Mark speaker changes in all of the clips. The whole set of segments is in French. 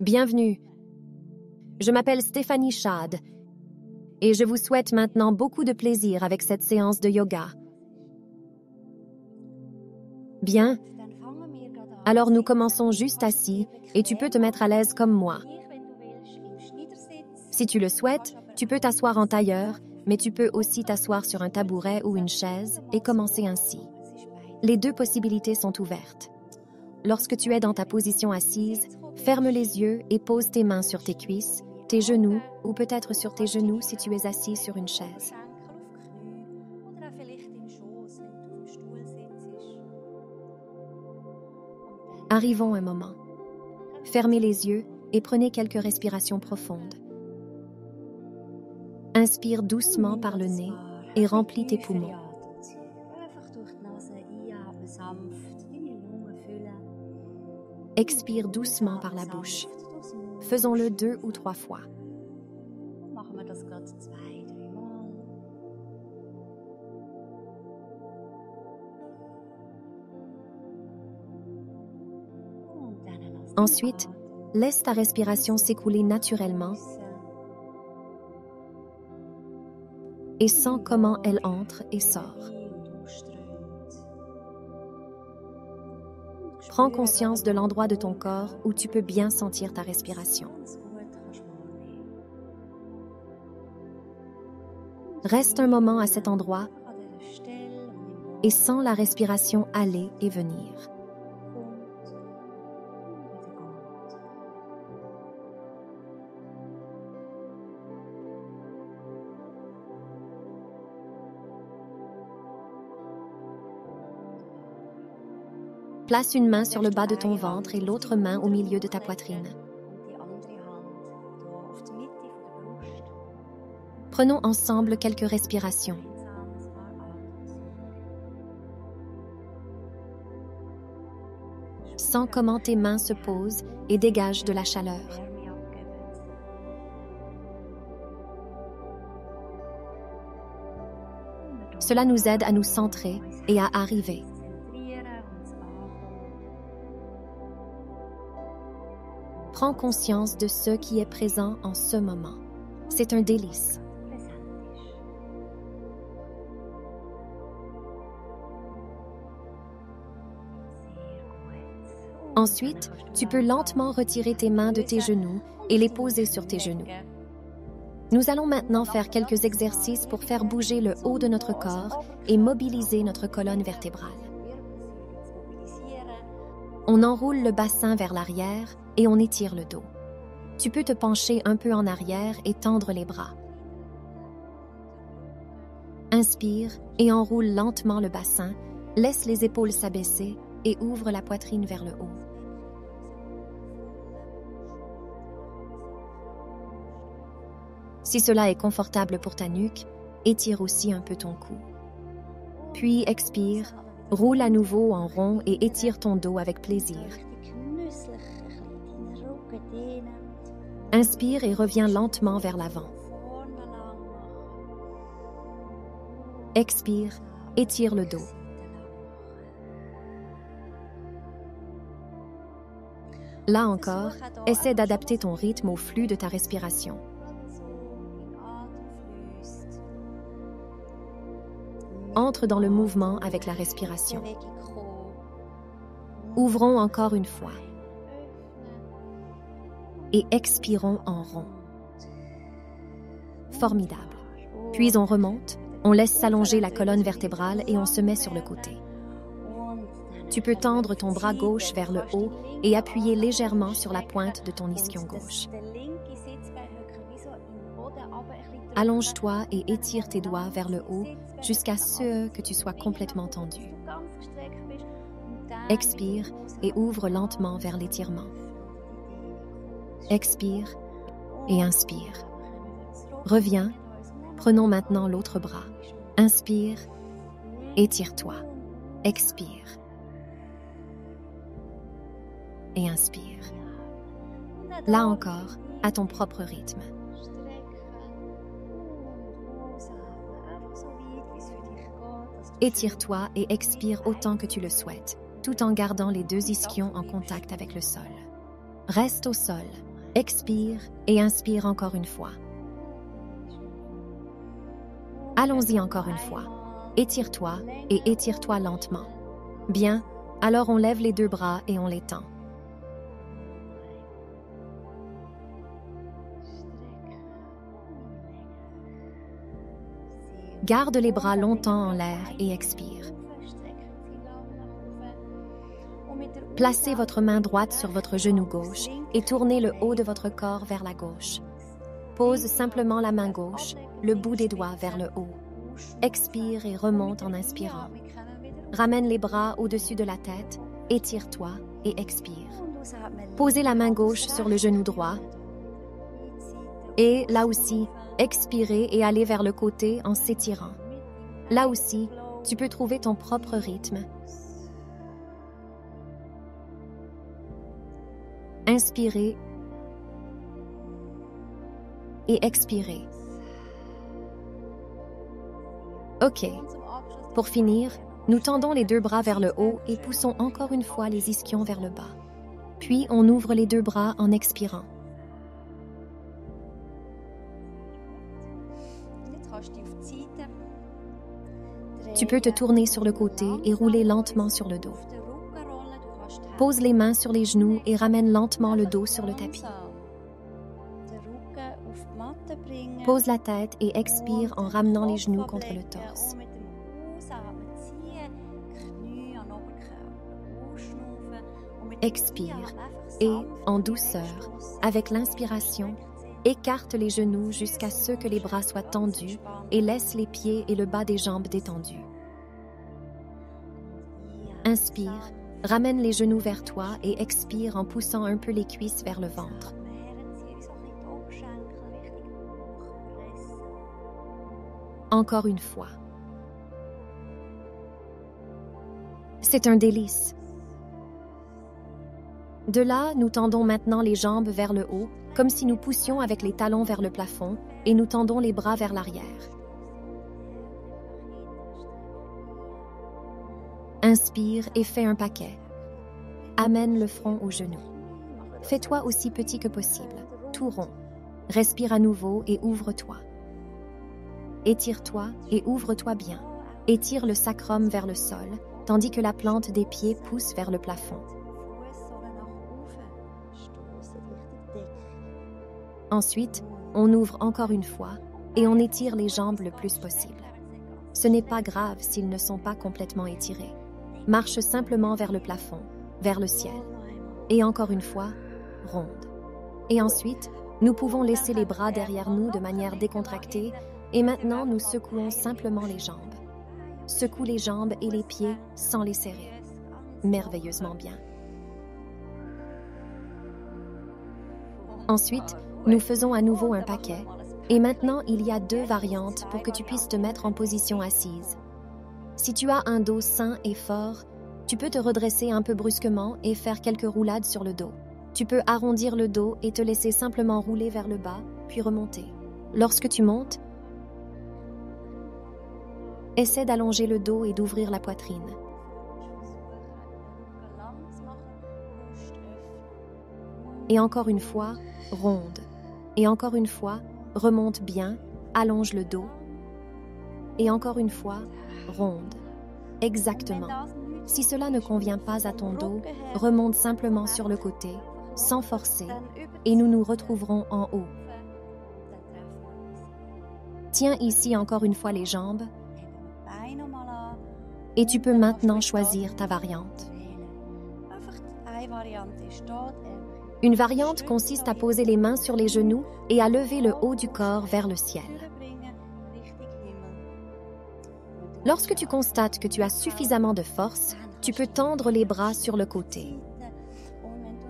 Speaker 1: Bienvenue. Je m'appelle Stéphanie Schad et je vous souhaite maintenant beaucoup de plaisir avec cette séance de yoga. Bien. Alors nous commençons juste assis et tu peux te mettre à l'aise comme moi. Si tu le souhaites, tu peux t'asseoir en tailleur, mais tu peux aussi t'asseoir sur un tabouret ou une chaise et commencer ainsi. Les deux possibilités sont ouvertes. Lorsque tu es dans ta position assise, ferme les yeux et pose tes mains sur tes cuisses, tes genoux ou peut-être sur tes genoux si tu es assis sur une chaise. Arrivons un moment. Fermez les yeux et prenez quelques respirations profondes. Inspire doucement par le nez et remplis tes poumons. Expire doucement par la bouche. Faisons-le 2 ou 3 fois. Ensuite, laisse ta respiration s'écouler naturellement et sens comment elle entre et sort. Prends conscience de l'endroit de ton corps où tu peux bien sentir ta respiration. Reste un moment à cet endroit et sens la respiration aller et venir. Place une main sur le bas de ton ventre et l'autre main au milieu de ta poitrine. Prenons ensemble quelques respirations. Sens comment tes mains se posent et dégagent de la chaleur. Cela nous aide à nous centrer et à arriver. Prends conscience de ce qui est présent en ce moment. C'est un délice. Ensuite, tu peux lentement retirer tes mains de tes genoux et les poser sur tes genoux. Nous allons maintenant faire quelques exercices pour faire bouger le haut de notre corps et mobiliser notre colonne vertébrale. On enroule le bassin vers l'arrière et on étire le dos. Tu peux te pencher un peu en arrière et tendre les bras. Inspire et enroule lentement le bassin, laisse les épaules s'abaisser et ouvre la poitrine vers le haut. Si cela est confortable pour ta nuque, étire aussi un peu ton cou. Puis expire, roule à nouveau en rond et étire ton dos avec plaisir. Inspire et reviens lentement vers l'avant. Expire, étire le dos. Là encore, essaie d'adapter ton rythme au flux de ta respiration. Entre dans le mouvement avec la respiration. Ouvrons encore une fois. Et expirons en rond. Formidable. Puis on remonte, on laisse s'allonger la colonne vertébrale et on se met sur le côté. Tu peux tendre ton bras gauche vers le haut et appuyer légèrement sur la pointe de ton ischion gauche. Allonge-toi et étire tes doigts vers le haut jusqu'à ce que tu sois complètement tendu. Expire et ouvre lentement vers l'étirement. Expire et inspire. Reviens, prenons maintenant l'autre bras. Inspire, étire-toi. Expire et inspire. Là encore, à ton propre rythme. Étire-toi et expire autant que tu le souhaites, tout en gardant les deux ischions en contact avec le sol. Reste au sol, expire et inspire encore une fois. Allons-y encore une fois. Étire-toi et étire-toi lentement. Bien, alors on lève les deux bras et on les tend. Garde les bras longtemps en l'air et expire. Placez votre main droite sur votre genou gauche et tournez le haut de votre corps vers la gauche. Pose simplement la main gauche, le bout des doigts vers le haut. Expire et remonte en inspirant. Ramène les bras au-dessus de la tête, étire-toi et expire. Posez la main gauche sur le genou droit et, là aussi, expirez et allez vers le côté en s'étirant. Là aussi, tu peux trouver ton propre rythme. Inspirez et expirez. OK. Pour finir, nous tendons les deux bras vers le haut et poussons encore une fois les ischions vers le bas. Puis, on ouvre les deux bras en expirant. Tu peux te tourner sur le côté et rouler lentement sur le dos. Pose les mains sur les genoux et ramène lentement le dos sur le tapis. Pose la tête et expire en ramenant les genoux contre le torse. Expire et, en douceur, avec l'inspiration, écarte les genoux jusqu'à ce que les bras soient tendus et laisse les pieds et le bas des jambes détendus. Inspire, ramène les genoux vers toi et expire en poussant un peu les cuisses vers le ventre. Encore une fois. C'est un délice. De là, nous tendons maintenant les jambes vers le haut, comme si nous poussions avec les talons vers le plafond, et nous tendons les bras vers l'arrière. Inspire et fais un paquet. Amène le front aux genoux. Fais-toi aussi petit que possible, tout rond. Respire à nouveau et ouvre-toi. Étire-toi et ouvre-toi bien. Étire le sacrum vers le sol, tandis que la plante des pieds pousse vers le plafond. Ensuite, on ouvre encore une fois et on étire les jambes le plus possible. Ce n'est pas grave s'ils ne sont pas complètement étirés. Marche simplement vers le plafond, vers le ciel. Et encore une fois, ronde. Et ensuite, nous pouvons laisser les bras derrière nous de manière décontractée et maintenant nous secouons simplement les jambes. Secoue les jambes et les pieds sans les serrer. Merveilleusement bien. Ensuite, nous faisons à nouveau un paquet. Et maintenant, il y a deux variantes pour que tu puisses te mettre en position assise. Si tu as un dos sain et fort, tu peux te redresser un peu brusquement et faire quelques roulades sur le dos. Tu peux arrondir le dos et te laisser simplement rouler vers le bas, puis remonter. Lorsque tu montes, essaie d'allonger le dos et d'ouvrir la poitrine. Et encore une fois, ronde. Et encore une fois, remonte bien, allonge le dos. Et encore une fois, ronde. Exactement. Si cela ne convient pas à ton dos, remonte simplement sur le côté, sans forcer, et nous nous retrouverons en haut. Tiens ici encore une fois les jambes, et tu peux maintenant choisir ta variante. Une variante consiste à poser les mains sur les genoux et à lever le haut du corps vers le ciel. Lorsque tu constates que tu as suffisamment de force, tu peux tendre les bras sur le côté.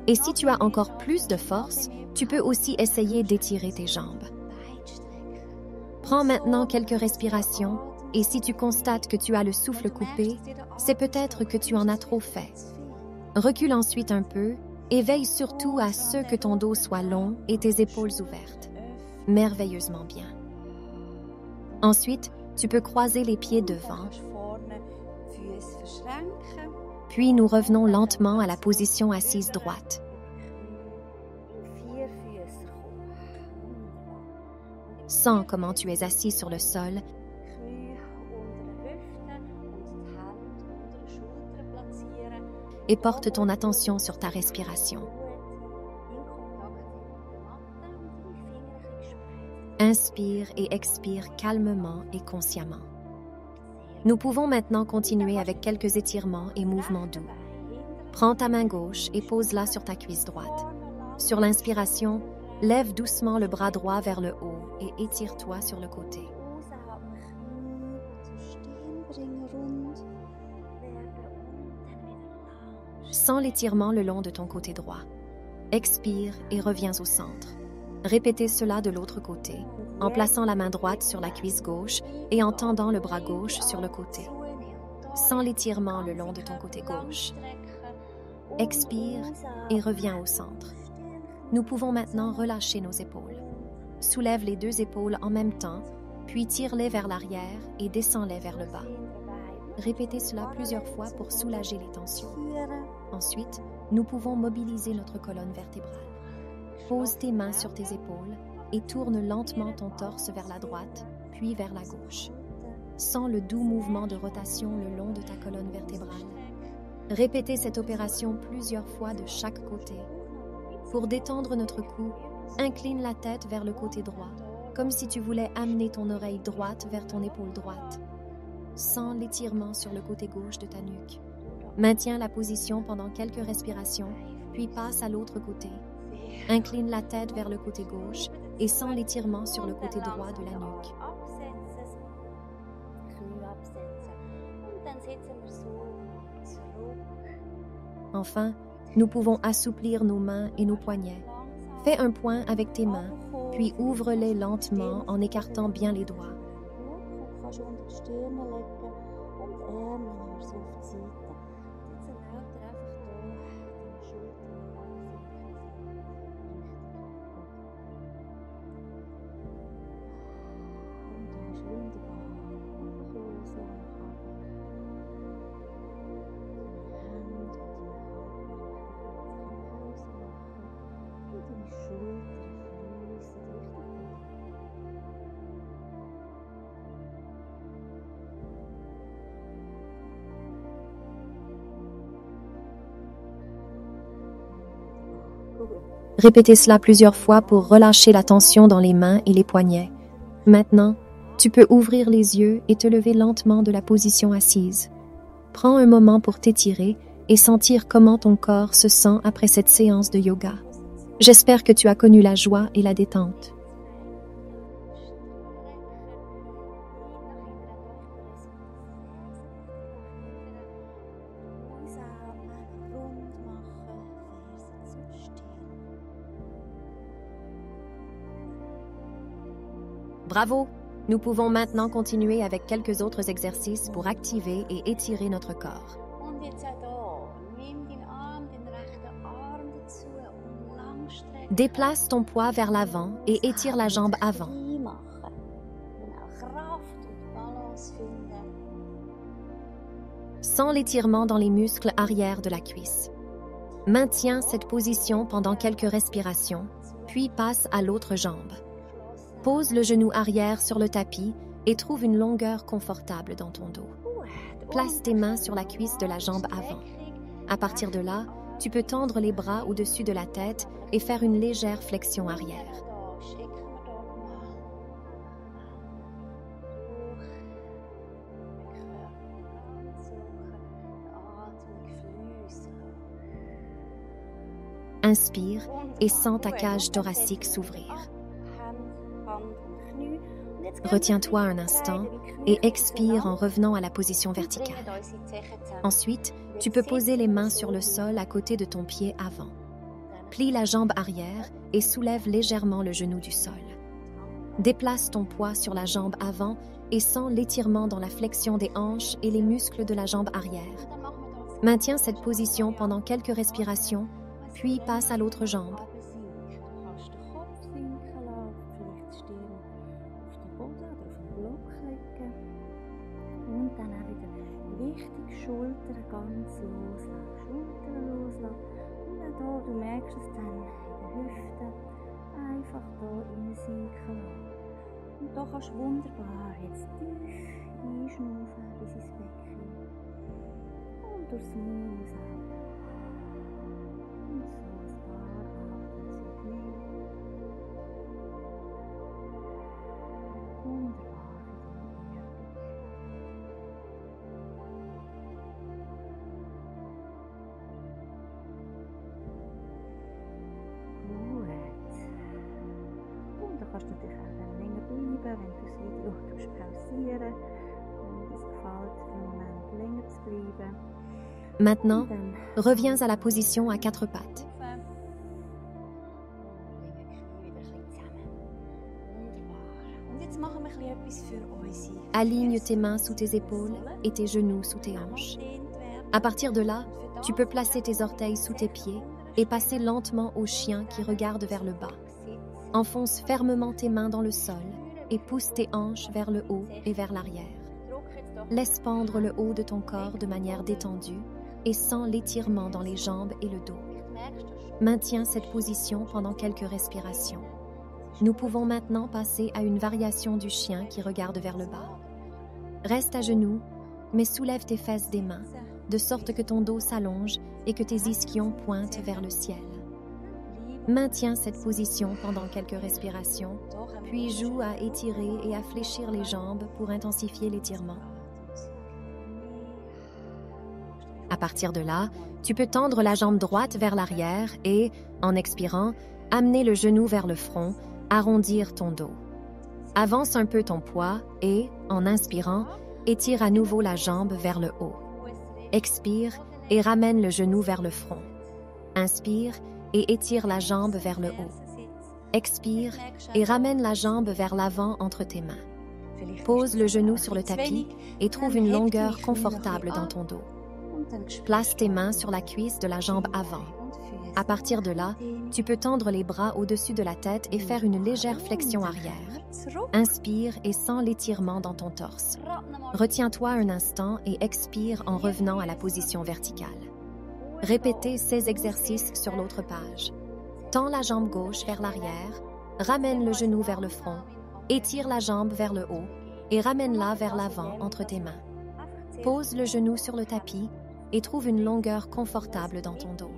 Speaker 1: Et si tu as encore plus de force, tu peux aussi essayer d'étirer tes jambes. Prends maintenant quelques respirations et si tu constates que tu as le souffle coupé, c'est peut-être que tu en as trop fait. Recule ensuite un peu et veille surtout à ce que ton dos soit long et tes épaules ouvertes. Merveilleusement bien. Ensuite, tu peux croiser les pieds devant. Puis nous revenons lentement à la position assise droite. Sens comment tu es assis sur le sol et porte ton attention sur ta respiration. Inspire et expire calmement et consciemment. Nous pouvons maintenant continuer avec quelques étirements et mouvements doux. Prends ta main gauche et pose-la sur ta cuisse droite. Sur l'inspiration, lève doucement le bras droit vers le haut et étire-toi sur le côté. Sens l'étirement le long de ton côté droit. Expire et reviens au centre. Répétez cela de l'autre côté, en plaçant la main droite sur la cuisse gauche et en tendant le bras gauche sur le côté. Sens l'étirement le long de ton côté gauche. Expire et reviens au centre. Nous pouvons maintenant relâcher nos épaules. Soulève les deux épaules en même temps, puis tire-les vers l'arrière et descends-les vers le bas. Répétez cela plusieurs fois pour soulager les tensions. Ensuite, nous pouvons mobiliser notre colonne vertébrale. Pose tes mains sur tes épaules et tourne lentement ton torse vers la droite, puis vers la gauche. Sens le doux mouvement de rotation le long de ta colonne vertébrale. Répétez cette opération plusieurs fois de chaque côté. Pour détendre notre cou, incline la tête vers le côté droit, comme si tu voulais amener ton oreille droite vers ton épaule droite. Sens l'étirement sur le côté gauche de ta nuque. Maintiens la position pendant quelques respirations, puis passe à l'autre côté. Incline la tête vers le côté gauche et sens l'étirement sur le côté droit de la nuque. Enfin, nous pouvons assouplir nos mains et nos poignets. Fais un point avec tes mains, puis ouvre-les lentement en écartant bien les doigts. Répétez cela plusieurs fois pour relâcher la tension dans les mains et les poignets. Maintenant, tu peux ouvrir les yeux et te lever lentement de la position assise. Prends un moment pour t'étirer et sentir comment ton corps se sent après cette séance de yoga. J'espère que tu as connu la joie et la détente. Bravo! Nous pouvons maintenant continuer avec quelques autres exercices pour activer et étirer notre corps. Déplace ton poids vers l'avant et étire la jambe avant. Sens l'étirement dans les muscles arrière de la cuisse. Maintiens cette position pendant quelques respirations, puis passe à l'autre jambe. Pose le genou arrière sur le tapis et trouve une longueur confortable dans ton dos. Place tes mains sur la cuisse de la jambe avant. À partir de là, tu peux tendre les bras au-dessus de la tête et faire une légère flexion arrière. Inspire et sens ta cage thoracique s'ouvrir. Retiens-toi un instant et expire en revenant à la position verticale. Ensuite, tu peux poser les mains sur le sol à côté de ton pied avant. Plie la jambe arrière et soulève légèrement le genou du sol. Déplace ton poids sur la jambe avant et sens l'étirement dans la flexion des hanches et les muscles de la jambe arrière. Maintiens cette position pendant quelques respirations, puis passe à l'autre jambe.
Speaker 2: Schultern ganz loslassen, Schultern loslassen und auch hier, du merkst es dann in den Hüften, einfach hier reinsinken lassen. Da kannst du wunderbar jetzt tief einschnaufen bis ins Becken und durchs Mund ausatmen. Und so ein paar Atemzüge mehr. Wunderbar für deine Erdung. Und dann kannst du natürlich auch dann länger bleiben, wenn du das Video pausieren und es gefällt, für einen Moment länger zu bleiben.
Speaker 1: Maintenant,
Speaker 2: Dann
Speaker 1: reviens à la position à quatre pattes.
Speaker 2: und jetzt machen wir etwas für unsere
Speaker 1: Aligne tes mains sous tes épaules et tes genoux sous tes hanches. À partir de là, tu peux placer tes orteils sous tes pieds et passer lentement au chien qui regarde vers le bas. Enfonce fermement tes mains dans le sol et pousse tes hanches vers le haut et vers l'arrière. Laisse pendre le haut de ton corps de manière détendue et sens l'étirement dans les jambes et le dos. Maintiens cette position pendant quelques respirations. Nous pouvons maintenant passer à une variation du chien qui regarde vers le bas. Reste à genoux, mais soulève tes fesses des mains, de sorte que ton dos s'allonge et que tes ischions pointent vers le ciel. Maintiens cette position pendant quelques respirations, puis joue à étirer et à fléchir les jambes pour intensifier l'étirement. À partir de là, tu peux tendre la jambe droite vers l'arrière et, en expirant, amener le genou vers le front, arrondir ton dos. Avance un peu ton poids et, en inspirant, étire à nouveau la jambe vers le haut. Expire et ramène le genou vers le front. Inspire et étire la jambe vers le haut. Expire et ramène la jambe vers l'avant entre tes mains. Pose le genou sur le tapis et trouve une longueur confortable dans ton dos. Place tes mains sur la cuisse de la jambe avant. À partir de là, tu peux tendre les bras au-dessus de la tête et faire une légère flexion arrière. Inspire et sens l'étirement dans ton torse. Retiens-toi un instant et expire en revenant à la position verticale. Répétez ces exercices sur l'autre page. Tends la jambe gauche vers l'arrière, ramène le genou vers le front, étire la jambe vers le haut et ramène-la vers l'avant entre tes mains. Pose le genou sur le tapis et trouve une longueur confortable dans ton dos.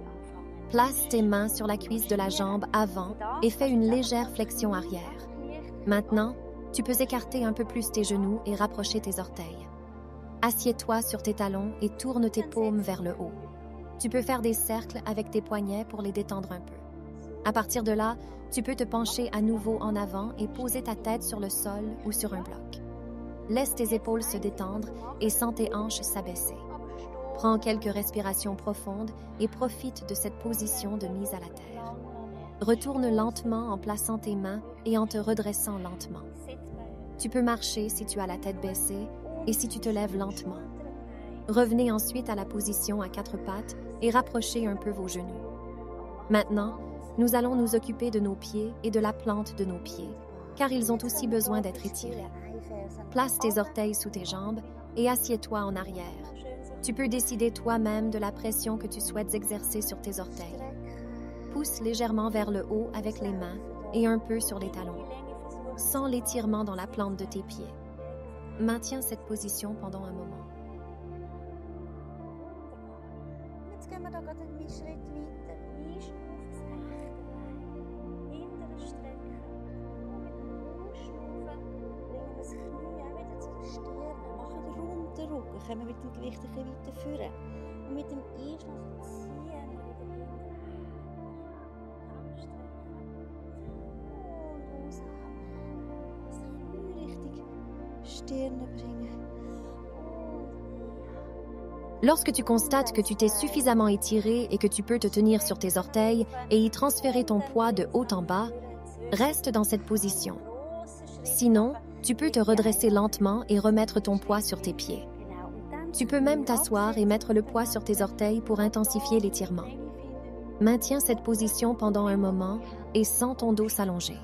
Speaker 1: Place tes mains sur la cuisse de la jambe avant et fais une légère flexion arrière. Maintenant, tu peux écarter un peu plus tes genoux et rapprocher tes orteils. Assieds-toi sur tes talons et tourne tes paumes vers le haut. Tu peux faire des cercles avec tes poignets pour les détendre un peu. À partir de là, tu peux te pencher à nouveau en avant et poser ta tête sur le sol ou sur un bloc. Laisse tes épaules se détendre et sens tes hanches s'abaisser. Prends quelques respirations profondes et profite de cette position de mise à la terre. Retourne lentement en plaçant tes mains et en te redressant lentement. Tu peux marcher si tu as la tête baissée et si tu te lèves lentement. Revenez ensuite à la position à quatre pattes et rapprochez un peu vos genoux. Maintenant, nous allons nous occuper de nos pieds et de la plante de nos pieds, car ils ont aussi besoin d'être étirés. Place tes orteils sous tes jambes et assieds-toi en arrière. Tu peux décider toi-même de la pression que tu souhaites exercer sur tes orteils. Pousse légèrement vers le haut avec les mains et un peu sur les talons. Sens l'étirement dans la plante de tes pieds. Maintiens cette position pendant un moment.
Speaker 2: Jetzt gehen wir da gerade einen Schritt weiter. Einschnaufen, das rechte Bein. Hinterer Strecken. Oben mit dem Ausschnaufen, bringen wir das Knie auch wieder zu den Stirn. Machen den runden Rücken. Kommen mit dem Gewicht ein bisschen weiter vorne. Und mit dem Einschnaufen ziehen wir wieder hinten. Langstrecken. Und ausatmen. Das Knie Richtung Stirn bringen.
Speaker 1: Lorsque tu constates que tu t'es suffisamment étiré et que tu peux te tenir sur tes orteils et y transférer ton poids de haut en bas, reste dans cette position. Sinon, tu peux te redresser lentement et remettre ton poids sur tes pieds. Tu peux même t'asseoir et mettre le poids sur tes orteils pour intensifier l'étirement. Maintiens cette position pendant un moment et sens ton dos s'allonger.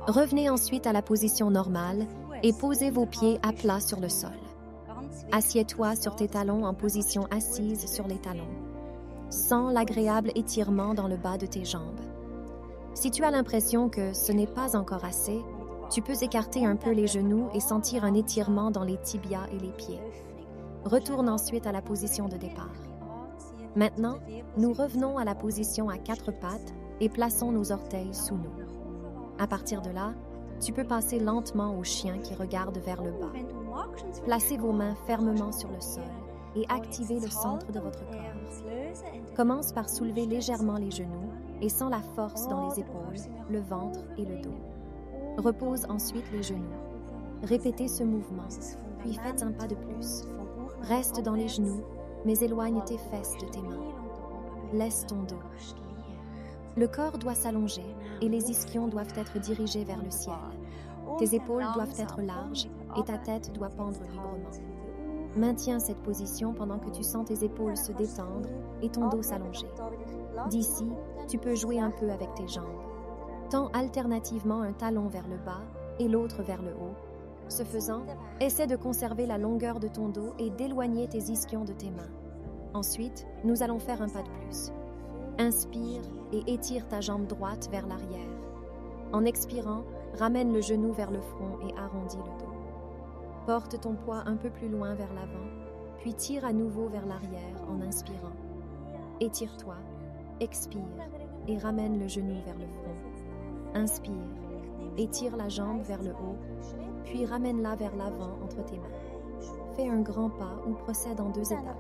Speaker 1: Revenez ensuite à la position normale et posez vos pieds à plat sur le sol. Assieds-toi sur tes talons en position assise sur les talons. Sens l'agréable étirement dans le bas de tes jambes. Si tu as l'impression que ce n'est pas encore assez, Tu peux écarter un peu les genoux et sentir un étirement dans les tibias et les pieds. Retourne ensuite à la position de départ. Maintenant, nous revenons à la position à 4 pattes et plaçons nos orteils sous nous. À partir de là, tu peux passer lentement au chien qui regarde vers le bas. Placez vos mains fermement sur le sol et activez le centre de votre corps. Commence par soulever légèrement les genoux et sens la force dans les épaules, le ventre et le dos. Repose ensuite les genoux. Répétez ce mouvement, puis faites un pas de plus. Reste dans les genoux, mais éloigne tes fesses de tes mains. Laisse ton dos. Le corps doit s'allonger et les ischions doivent être dirigés vers le ciel. Tes épaules doivent être larges et ta tête doit pendre librement. Maintiens cette position pendant que tu sens tes épaules se détendre et ton dos s'allonger. D'ici, tu peux jouer un peu avec tes jambes. Tends alternativement un talon vers le bas et l'autre vers le haut. Ce faisant, essaie de conserver la longueur de ton dos et d'éloigner tes ischions de tes mains. Ensuite, nous allons faire un pas de plus. Inspire et étire ta jambe droite vers l'arrière. En expirant, ramène le genou vers le front et arrondis le dos. Porte ton poids un peu plus loin vers l'avant, puis tire à nouveau vers l'arrière en inspirant. Étire-toi, expire et ramène le genou vers le front. Inspire, étire la jambe vers le haut, puis ramène-la vers l'avant entre tes mains. Fais un grand pas ou procède en 2 étapes.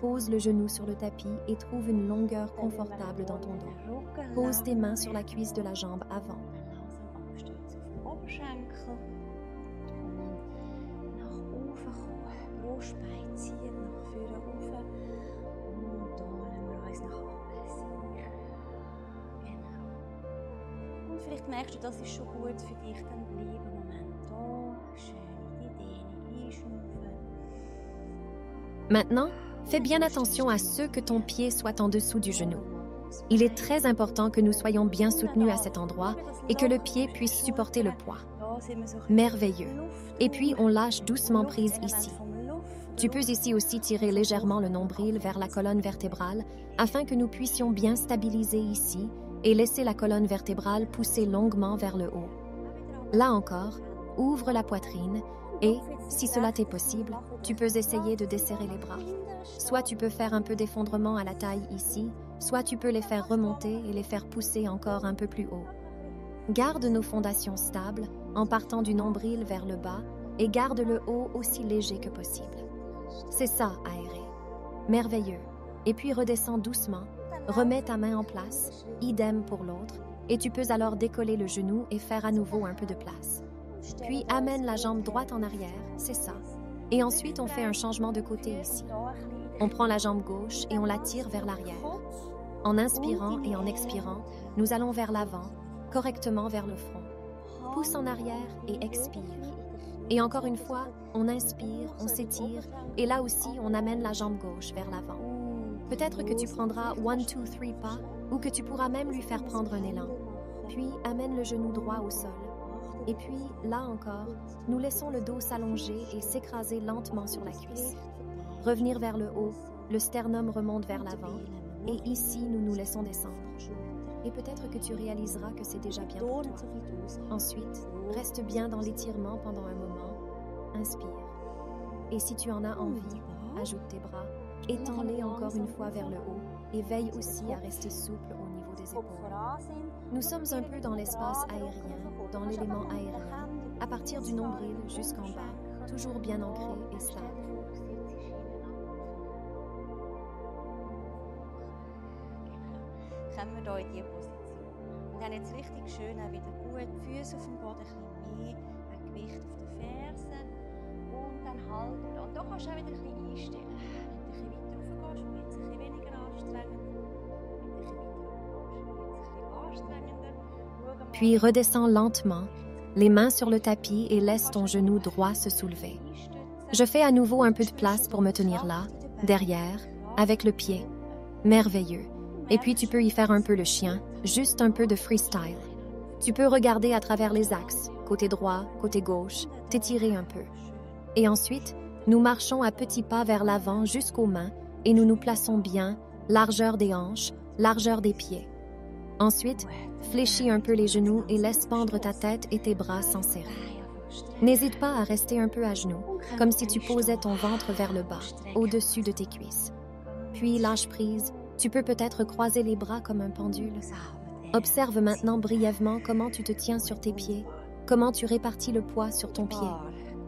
Speaker 1: Pose le genou sur le tapis et trouve une longueur confortable dans ton dos. Pose tes mains sur la cuisse de la jambe avant.
Speaker 2: Vielleicht merkst du, das ist schon gut für dich, dann bleib einen Moment da, schön in die Dehne einschnaufen.
Speaker 1: Maintenant, fais bien attention à ce que ton pied soit en dessous du genou. Il est très important que nous soyons bien soutenus à cet endroit et que le pied puisse supporter le poids. Merveilleux. Et puis, on lâche doucement prise ici. Tu peux ici aussi tirer légèrement le nombril vers la colonne vertébrale afin que nous puissions bien stabiliser ici et laisser la colonne vertébrale pousser longuement vers le haut. Là encore, ouvre la poitrine et, si cela t'est possible, tu peux essayer de desserrer les bras. Soit tu peux faire un peu d'effondrement à la taille ici, soit tu peux les faire remonter et les faire pousser encore un peu plus haut. Garde nos fondations stables en partant du nombril vers le bas et garde le haut aussi léger que possible. C'est ça, aérer. Merveilleux. Et puis redescends doucement, remets ta main en place, idem pour l'autre, et tu peux alors décoller le genou et faire à nouveau un peu de place. Puis amène la jambe droite en arrière, c'est ça. Et ensuite on fait un changement de côté ici. On prend la jambe gauche et on la tire vers l'arrière. En inspirant et en expirant, nous allons vers l'avant, correctement vers le front. Pousse en arrière et expire. Et encore une fois, on inspire, on s'étire, et là aussi, on amène la jambe gauche vers l'avant. Peut-être que tu prendras 1, 2, 3 pas, ou que tu pourras même lui faire prendre un élan. Puis, amène le genou droit au sol. Et puis, là encore, nous laissons le dos s'allonger et s'écraser lentement sur la cuisse. Revenir vers le haut, le sternum remonte vers l'avant, et ici, nous nous laissons descendre. Et peut-être que tu réaliseras que c'est déjà bien pour toi. Ensuite, reste bien dans l'étirement pendant un moment. Inspire. Et si tu en as envie, ajoute tes bras, étends-les encore une fois vers le haut et veille aussi à rester souple au niveau des épaules. Nous sommes un peu dans l'espace aérien, dans l'élément aérien, à partir du nombril jusqu'en bas, toujours bien ancré et stable.
Speaker 2: Kommen wir hier in diese Position. Und dann jetzt richtig schön auch wieder gut, die Füße auf dem Boden, ein bisschen mehr, ein Gewicht auf den Fersen und dann halten. Und da kannst du auch wieder ein bisschen einstellen. Wenn du ein bisschen weiter rauf gehst, wird es ein bisschen weniger anstrengend. Wenn du ein bisschen weiter rauf gehst, wird es ein bisschen anstrengender.
Speaker 1: Puis redescends lentement, les mains sur le tapis et laisse ton genou droit se soulever. Je fais à nouveau un peu de place pour me tenir là, derrière, avec le pied. Merveilleux. Et puis tu peux y faire un peu le chien, juste un peu de freestyle. Tu peux regarder à travers les axes, côté droit, côté gauche, t'étirer un peu. Et ensuite, nous marchons à petits pas vers l'avant jusqu'aux mains et nous nous plaçons bien, largeur des hanches, largeur des pieds. Ensuite, fléchis un peu les genoux et laisse pendre ta tête et tes bras sans serrer. N'hésite pas à rester un peu à genoux, comme si tu posais ton ventre vers le bas, au-dessus de tes cuisses. Puis lâche prise, tu peux peut-être croiser les bras comme un pendule. Observe maintenant brièvement comment tu te tiens sur tes pieds, comment tu répartis le poids sur ton pied.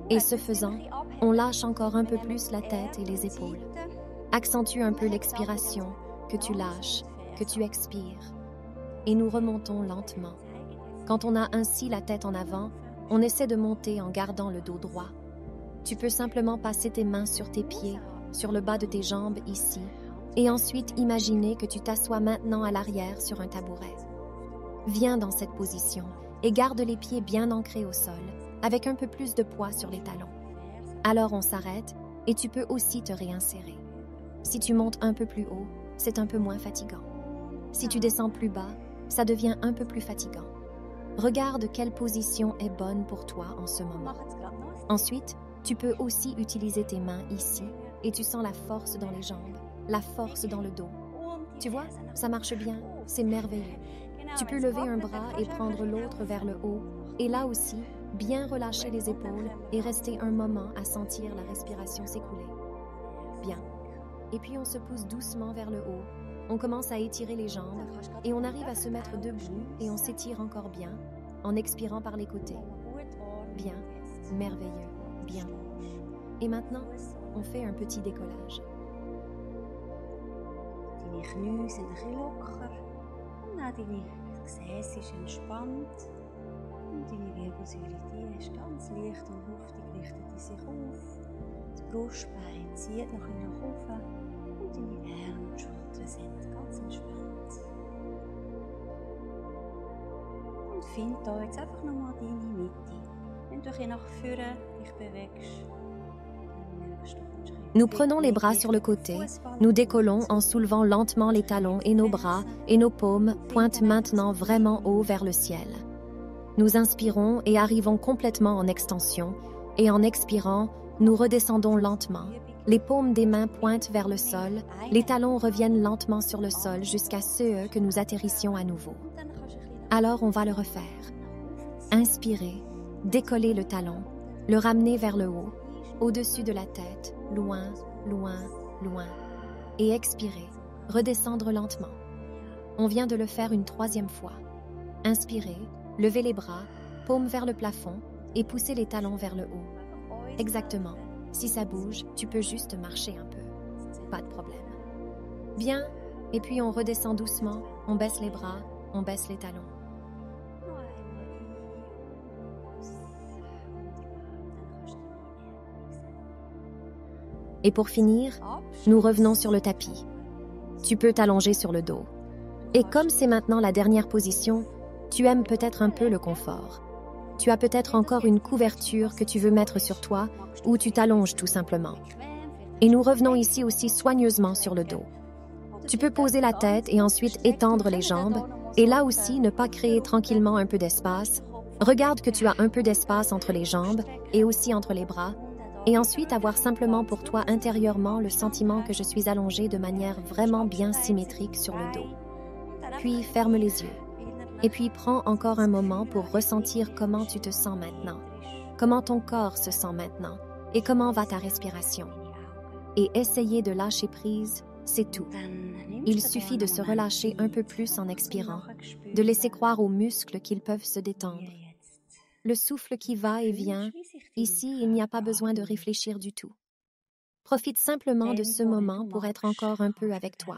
Speaker 1: Et ce faisant, on lâche encore un peu plus la tête et les épaules. Accentue un peu l'expiration, que tu lâches, que tu expires. Et nous remontons lentement. Quand on a ainsi la tête en avant, on essaie de monter en gardant le dos droit. Tu peux simplement passer tes mains sur tes pieds, sur le bas de tes jambes ici, et ensuite imaginer que tu t'assois maintenant à l'arrière sur un tabouret. Viens dans cette position et garde les pieds bien ancrés au sol, avec un peu plus de poids sur les talons. Alors on s'arrête et tu peux aussi te réinsérer. Si tu montes un peu plus haut, c'est un peu moins fatigant. Si tu descends plus bas, ça devient un peu plus fatigant. Regarde quelle position est bonne pour toi en ce moment. Ensuite, tu peux aussi utiliser tes mains ici et tu sens la force dans les jambes, la force dans le dos. Tu vois, ça marche bien, c'est merveilleux. Tu peux lever un bras et prendre l'autre vers le haut et là aussi, bien relâcher les épaules et rester un moment à sentir la respiration s'écouler. Bien. Et puis on se pousse doucement vers le haut. On commence à étirer les jambes et on arrive à se mettre debout et on s'étire encore bien en expirant par les côtés. Bien, merveilleux, bien. Et maintenant, on fait un petit décollage.
Speaker 2: Deine Knie sind ein bisschen locker. Und auch deine Gesäß ist entspannt. Und deine Wirbelsäule, die ist ganz leicht und luftig, richtet die sich auf. Das Brustbein zieht noch nach oben. Und deine Arme und Schultern sind ganz entspannt. Und find da jetzt einfach nochmal deine Mitte. Wenn du dich nach vorne dich bewegst,
Speaker 1: nous prenons les bras sur le côté, nous décollons en soulevant lentement les talons et nos bras et nos paumes pointent maintenant vraiment haut vers le ciel. Nous inspirons et arrivons complètement en extension et en expirant, nous redescendons lentement. Les paumes des mains pointent vers le sol, les talons reviennent lentement sur le sol jusqu'à ce que nous atterrissions à nouveau. Alors on va le refaire. Inspirez, décollez le talon, le ramenez vers le haut, au-dessus de la tête, loin, loin, loin. Et expirez, redescendre lentement. On vient de le faire une troisième fois. Inspirez, levez les bras, paumes vers le plafond et poussez les talons vers le haut. Exactement. Si ça bouge, tu peux juste marcher un peu. Pas de problème. Bien, et puis on redescend doucement, on baisse les bras, on baisse les talons. Et pour finir, nous revenons sur le tapis. Tu peux t'allonger sur le dos. Et comme c'est maintenant la dernière position, tu aimes peut-être un peu le confort. Tu as peut-être encore une couverture que tu veux mettre sur toi ou tu t'allonges tout simplement. Et nous revenons ici aussi soigneusement sur le dos. Tu peux poser la tête et ensuite étendre les jambes et là aussi ne pas créer tranquillement un peu d'espace. Regarde que tu as un peu d'espace entre les jambes et aussi entre les bras. Et ensuite avoir simplement pour toi intérieurement le sentiment que je suis allongée de manière vraiment bien symétrique sur le dos. Puis ferme les yeux. Et puis prends encore un moment pour ressentir comment tu te sens maintenant, comment ton corps se sent maintenant et comment va ta respiration. Et essayer de lâcher prise, c'est tout. Il suffit de se relâcher un peu plus en expirant, de laisser croire aux muscles qu'ils peuvent se détendre. Le souffle qui va et vient, ici, il n'y a pas besoin de réfléchir du tout. Profite simplement de ce moment pour être encore un peu avec toi.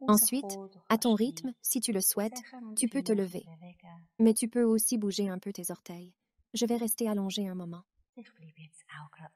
Speaker 1: Ensuite, à ton rythme, si tu le souhaites, tu peux te lever. Mais tu peux aussi bouger un peu tes orteils. Je vais rester allongée un moment.
Speaker 2: Ich bleibe jetzt auch gerade